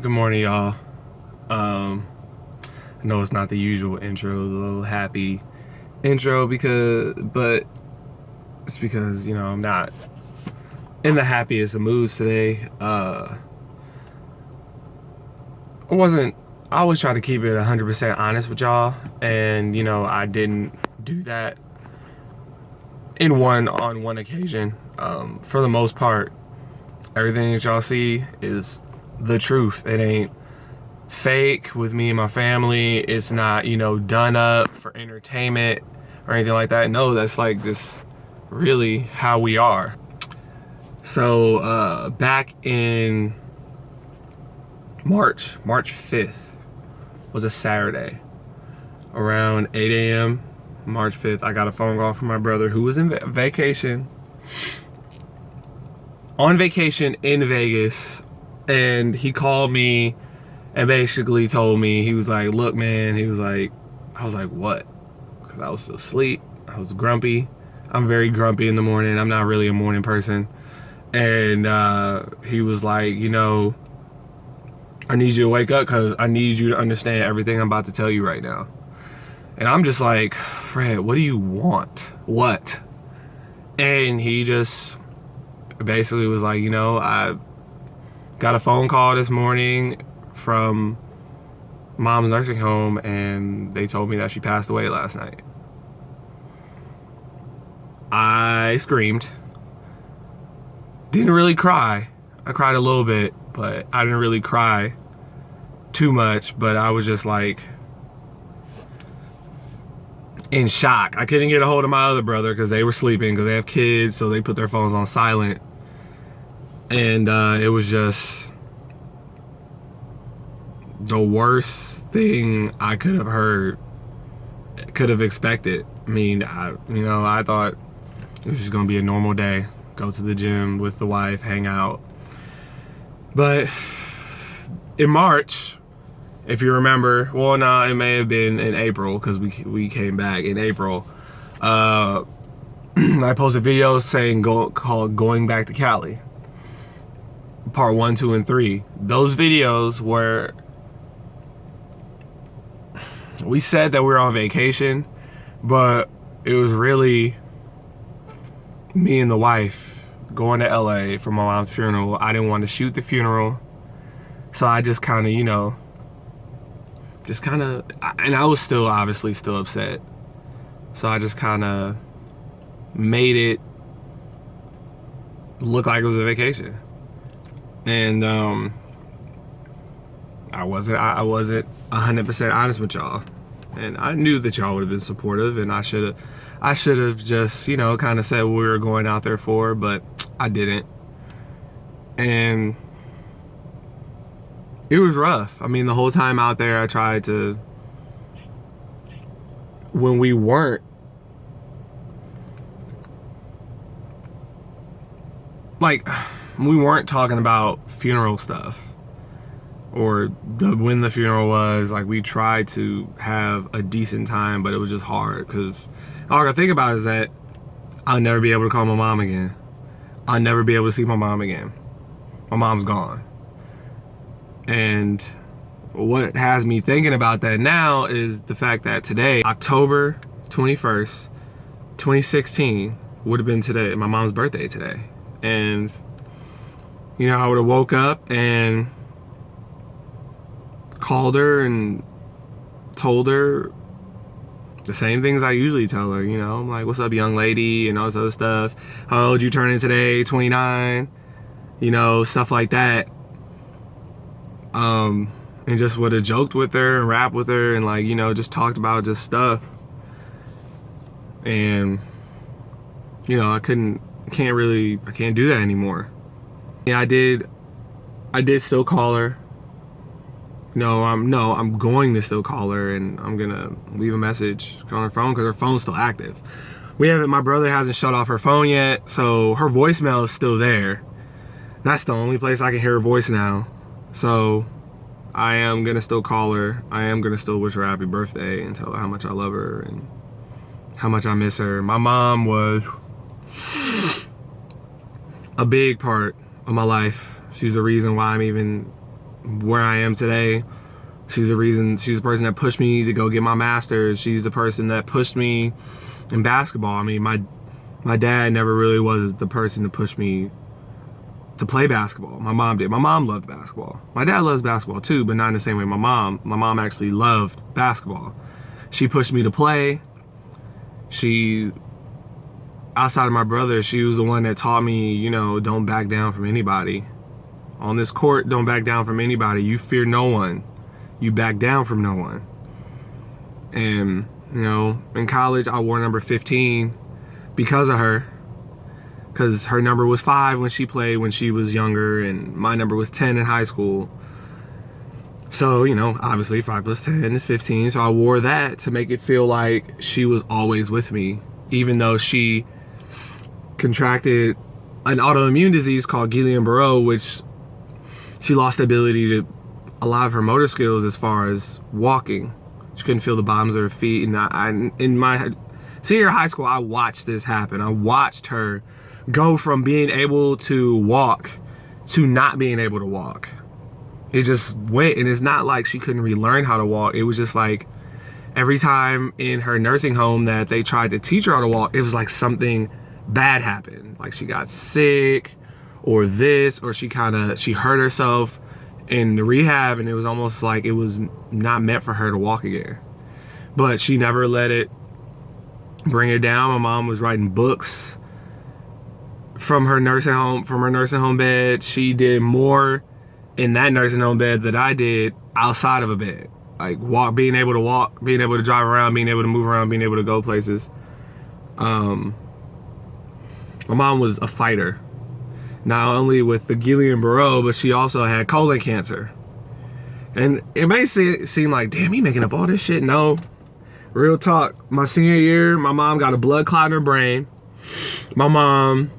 Good morning, y'all. I know it's not the usual intro, the little happy intro but it's because, I'm not in the happiest of moods today. I always try to keep it 100% honest with y'all, and, I didn't do that on one occasion. For the most part, everything that y'all see is the truth. It ain't fake with me and my family. It's not, done up for entertainment or anything like that. No, that's like just really how we are. So back in March 5th was a Saturday. Around 8 a.m. March 5th, I got a phone call from my brother who was in vacation. On vacation in Vegas. And he called me and basically told me, he was like, look, man, I was like, what? Because I was still asleep. I was grumpy. I'm very grumpy in the morning. I'm not really a morning person. And he was like, I need you to wake up because I need you to understand everything I'm about to tell you right now. And I'm just like, Fred, what do you want? What? And he just basically was like, I got a phone call this morning from mom's nursing home, and they told me that she passed away last night. I screamed. Didn't really cry. I cried a little bit, but I didn't really cry too much, but I was just like in shock. I couldn't get a hold of my other brother because they were sleeping, because they have kids, so they put their phones on silent. And it was just the worst thing I could have heard, could have expected. I mean, I thought it was just gonna be a normal day, go to the gym with the wife, hang out. But in March, if you remember, well, no, it may have been in April, because we came back in April. I posted videos saying called Going Back to Cali. Part 1, 2, and 3. Those videos were, we said that we were on vacation, but it was really me and the wife going to LA for my mom's funeral. I didn't want to shoot the funeral, so I just kind of, and I was still obviously still upset, so I just kind of made it look like it was a vacation. And I wasn't 100% honest with y'all, and I knew that y'all would have been supportive, and I should have just, kind of said what we were going out there for, but I didn't. And it was rough. I mean, the whole time out there, I tried to, when we weren't talking about funeral stuff or when the funeral was, like, we tried to have a decent time, but it was just hard because all I gotta think about is that I'll never be able to call my mom again. I'll never be able to see my mom again. My mom's gone. And what has me thinking about that now is the fact that today, October 21st, 2016, would have been today, my mom's birthday today. And I would have woke up and called her and told her the same things I usually tell her. I'm like, what's up, young lady, and all this other stuff. How old you turning today? 29. Stuff like that. And just would have joked with her and rapped with her and just talked about just stuff. And I can't do that anymore. Yeah, I did still call her. I'm going to still call her, and I'm gonna leave a message on her phone because her phone's still active. My brother hasn't shut off her phone yet, so her voicemail is still there. That's the only place I can hear her voice now. So I am gonna still call her. I am gonna still wish her happy birthday and tell her how much I love her and how much I miss her. My mom was a big part of my life. She's the reason why I'm even where I am today. She's the person that pushed me to go get my master's. She's the person that pushed me in basketball. I mean, my dad never really was the person to push me to play basketball. My mom did. My mom loved basketball. My dad loves basketball too, but not in the same way my mom. My mom actually loved basketball. She pushed me to play. Outside of my brother, she was the one that taught me, you know, don't back down from anybody. On this court, don't back down from anybody. You fear no one. You back down from no one. And, you know, in college, I wore number 15 because of her. Because her number was 5 when she played when she was younger, and my number was 10 in high school. So, you know, obviously 5 plus 10 is 15. So I wore that to make it feel like she was always with me, even though she contracted an autoimmune disease called Guillain-Barré, which she lost the ability to a lot of her motor skills as far as walking. She couldn't feel the bottoms of her feet. And in my senior year of high school, I watched this happen. I watched her go from being able to walk to not being able to walk. It just went, and it's not like she couldn't relearn how to walk. It was just like every time in her nursing home that they tried to teach her how to walk, it was like something bad happened. Like she got sick or this, or she hurt herself in the rehab, and it was almost like it was not meant for her to walk again. But she never let it bring her down. My mom was writing books from her nursing home bed. She did more in that nursing home bed that I did outside of a bed. Like being able to walk, being able to drive around, being able to move around, being able to go places. My mom was a fighter. Not only with the Guillain-Barré, but she also had colon cancer. And it may seem like, damn, you making up all this shit. No, real talk. My senior year, my mom got a blood clot in her brain. My mom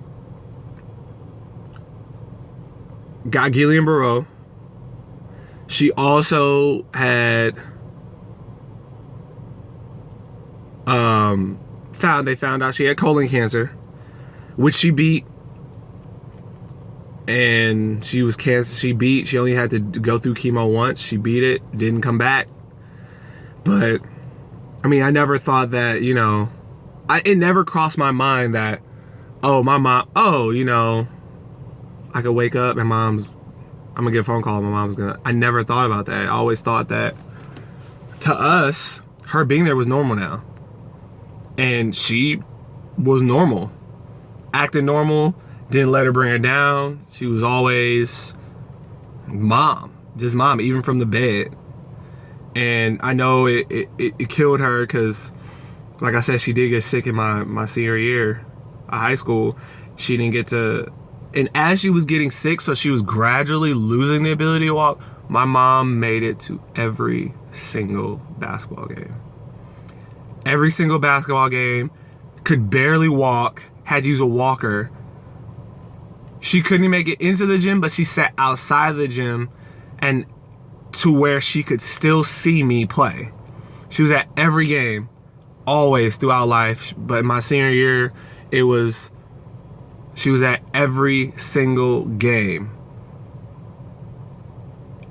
got Guillain-Barré. She also had they found out she had colon cancer, which she beat. And she was cancer. She only had to go through chemo once. She beat it, didn't come back. But I mean, I never thought that, you know, it never crossed my mind that, oh, my mom, you know, I could wake up and I'm gonna get a phone call and my mom's gonna, I never thought about that. I always thought that to us, her being there was normal now. And she was normal, acting normal, didn't let her bring her down. She was always just mom, even from the bed. And I know it killed her because, like I said, she did get sick in my senior year of high school. She didn't get to, and as she was getting sick, so she was gradually losing the ability to walk, my mom made it to every single basketball game. Every single basketball game, could barely walk, had to use a walker. She couldn't make it into the gym, but she sat outside of the gym and to where she could still see me play. She was at every game, always throughout life. But in my senior year, she was at every single game.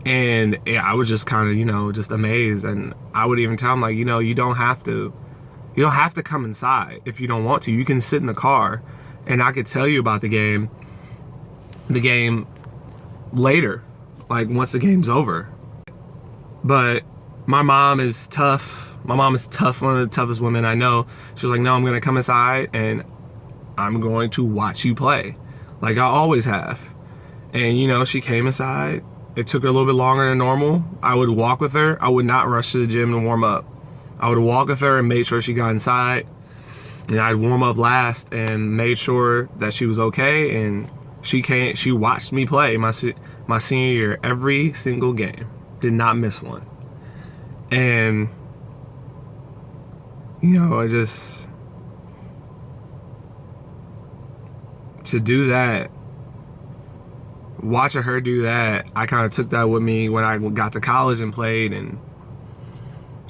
And yeah, I was just kind of, you know, just amazed. And I would even tell them, like, you know, you don't have to come inside if you don't want to. You can sit in the car and I could tell you about the game later, like once the game's over. But my mom is tough. My mom is tough, one of the toughest women I know. She was like, no, I'm gonna come inside and I'm going to watch you play, like I always have. And you know, she came inside. It took her a little bit longer than normal. I would walk with her. I would not rush to the gym to warm up. I would walk with her and make sure she got inside. And I'd warm up last and made sure that she was okay. And she watched me play my senior year, every single game. Did not miss one. And, you know, to do that, watching her do that, I kind of took that with me when I got to college and played, and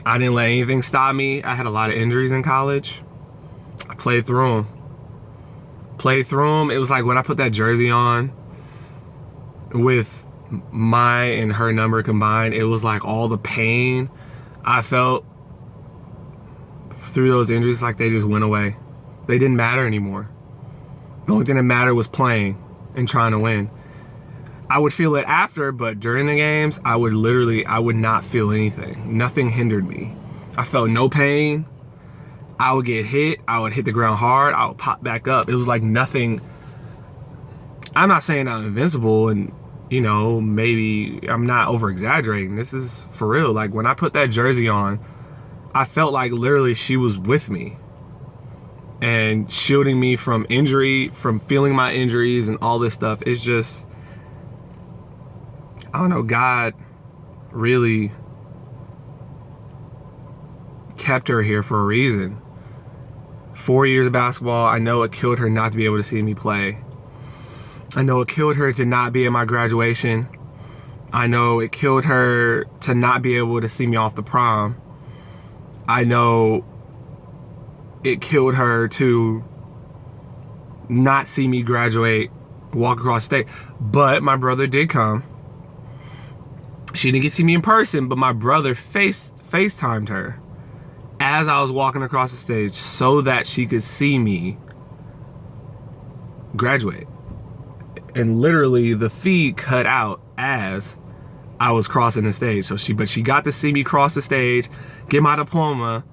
I didn't let anything stop me. I had a lot of injuries in college. I played through them. It was like when I put that jersey on with my and her number combined, it was like all the pain I felt through those injuries, like they just went away. They didn't matter anymore. The only thing that mattered was playing and trying to win. I would feel it after, but during the games, I would not feel anything. Nothing hindered me. I felt no pain. I would get hit. I would hit the ground hard. I would pop back up. It was like nothing. I'm not saying I'm invincible, and you know, maybe I'm not over exaggerating. This is for real. Like when I put that jersey on, I felt like literally she was with me and shielding me from injury, from feeling my injuries and all this stuff. It's just, I don't know, God really kept her here for a reason. 4 years of basketball, I know it killed her not to be able to see me play. I know it killed her to not be at my graduation. I know it killed her to not be able to see me off the prom. I know it killed her to not see me graduate, walk across state. But my brother did come. She didn't get to see me in person, but my brother FaceTimed her as I was walking across the stage so that she could see me graduate. And literally the feed cut out as I was crossing the stage. But she got to see me cross the stage, get my diploma,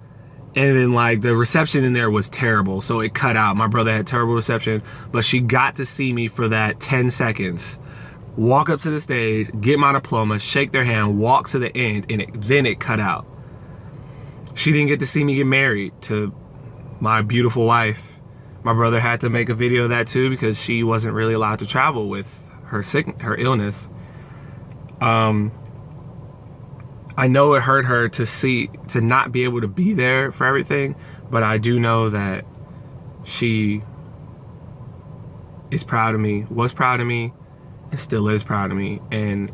and then like the reception in there was terrible. So it cut out. My brother had terrible reception, but she got to see me for that 10 seconds. Walk up to the stage, get my diploma, shake their hand, walk to the end, and then it cut out. She didn't get to see me get married to my beautiful wife. My brother had to make a video of that too because she wasn't really allowed to travel with her illness. I know it hurt her to not be able to be there for everything, but I do know that she is proud of me, was proud of me, and still is proud of me. And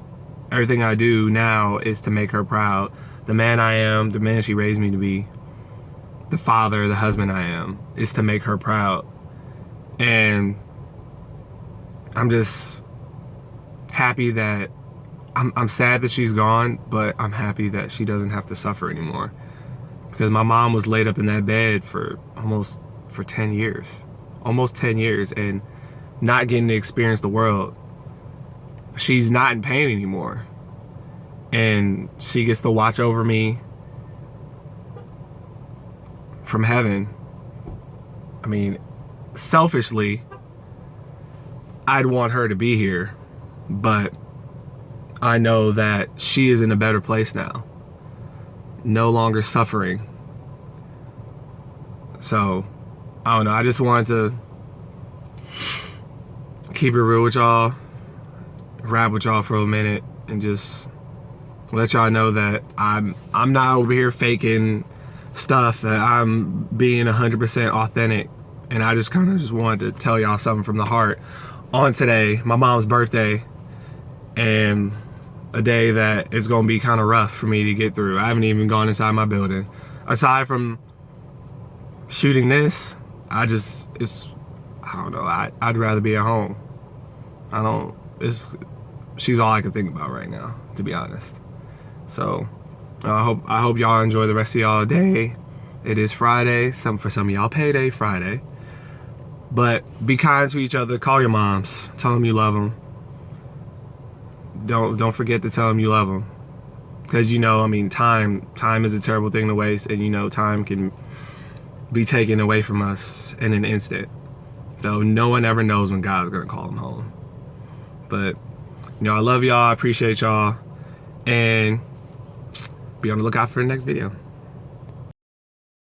everything I do now is to make her proud. The man I am, the man she raised me to be, the father, the husband I am, is to make her proud. And I'm just happy that I'm sad that she's gone, but I'm happy that she doesn't have to suffer anymore. Because my mom was laid up in that bed for 10 years. Almost 10 years and not getting to experience the world. She's not in pain anymore. And she gets to watch over me from heaven. I mean, selfishly, I'd want her to be here, but I know that she is in a better place now, no longer suffering. So, I don't know, I just wanted to keep it real with y'all, rap with y'all for a minute, and just let y'all know that I'm not over here faking stuff, that I'm being 100% authentic. And I just kind of just wanted to tell y'all something from the heart on today, my mom's birthday, and a day that it's gonna be kind of rough for me to get through. I haven't even gone inside my building. Aside from shooting this, I don't know, I'd rather be at home. She's all I can think about right now, to be honest. So I hope y'all enjoy the rest of y'all day. It is Friday, for some of y'all payday Friday. But be kind to each other. Call your moms. Tell them you love them. Don't forget to tell them you love them. Because, you know, I mean, time is a terrible thing to waste. And, you know, time can be taken away from us in an instant. So no one ever knows when God's going to call them home. But, you know, I love y'all. I appreciate y'all. And be on the lookout for the next video.